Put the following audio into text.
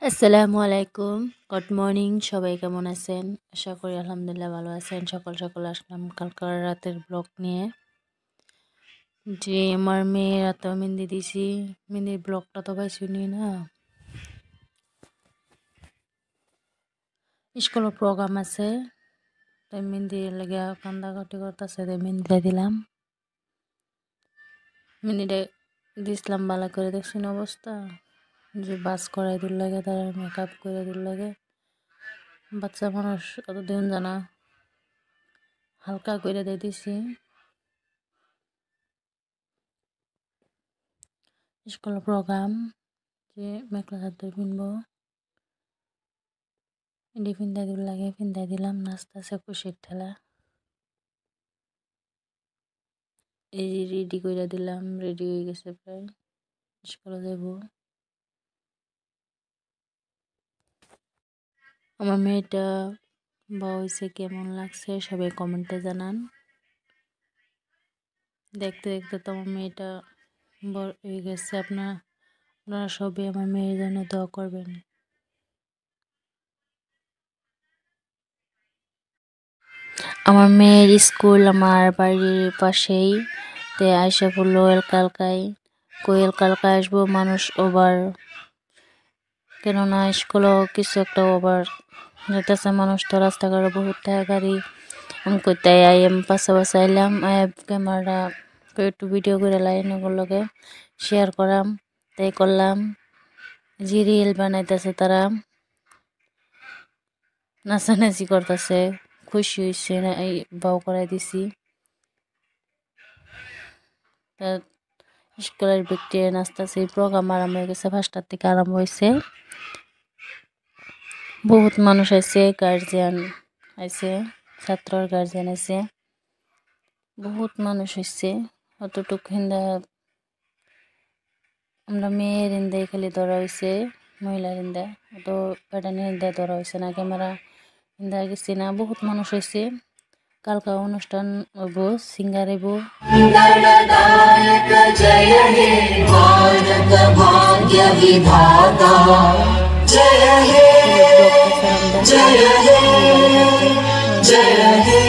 আসসালামু আলাইকুম। Good morning. সবাই কেমন আছেন? আশা করি আলহামদুলিল্লাহ ভালো আছেন। সকাল সকাল আসলাম কালকার রাতের ব্লগ নিয়ে। যে আমার মেয়ে রাতে মেহেন্দি দিছি, মেহেন্দির ব্লগটা তো ভাই শুনি না। স্কুলের প্রোগ্রাম আছে, তাই মেহেন্দি লেগে কান্দাকাটি করতেছে, তাই মেহেন্দিটা দিলাম। মেহেন্দিটা দিছিলাম ভালো করে, দেখছেন অবস্থা যে বাস করাই দূর লাগে, তার মেকআপ করে দূর লাগে। বাচ্চা মানুষ অতদিন জানা হালকা করে দিয়ে দিছি। স্কুলের প্রোগ্রাম যে মেখলা চাদর পিনবো, এটি ফিন্দাই দূর লাগে, ফিন্দাই দিলাম। নাচতেছে খুশির ঠেলা। এই রেডি করে দিলাম, রেডি হয়ে গেছে, প্রায় স্কুলে যাব। আমার মেয়েটা বা হয়েছে কেমন লাগছে সবাই কমেন্টে জানান। দেখতে দেখতে তো আমার মেয়েটা বড় হয়ে গেছে। আপনারা সবাই আমার মেয়ের জন্য দোয়া করবেন। আমার মেয়ের স্কুল আমার বাড়ির পাশেই, তে আইসা পড়লো এলকালকায়। এলকালকায় আসবো, মানুষ ওভার, কেননা স্কুলও কিছু একটা ওভার যেতেছে মানুষ, তো রাস্তাঘাটে বহুত গাড়ি। আমি কোথায় পাশে পাশে আইলাম, ক্যামেরা একটু ভিডিও করে লাইন ওগুলোকে শেয়ার করাম, তাই করলাম। যে রিল বানাইতেছে তারা নাচানাচি করতেছে, খুশি হয়েছে, এই বাউ করাই দিছি। স্কুলের ব্যক্তি নাচতেছে, প্রোগ্রাম আরম্ভ হয়ে গেছে, 5টার থেকে আরম্ভ হয়েছে। বহুত মানুষ আছে, গার্জিয়ান আছে, ছাত্রর গার্জিয়ান আছে, বহুত মানুষ হয়েছে। অতটুক হিন্দা আমরা মেয়ের হিন্দাই খালি ধরা হয়েছে, মহিলার হিন্দা অত প্যাটার্নের হিন্দা ধরা হয়েছে না, ক্যামেরা হিন্দা গেছি না। বহুত মানুষ হয়েছে। কালকা অনুষ্ঠান হইব, সিঙ্গার হইব। জয় হে ভারত ভাগ্য বিধাতা, জয় হে, জয় হে, জয় হে।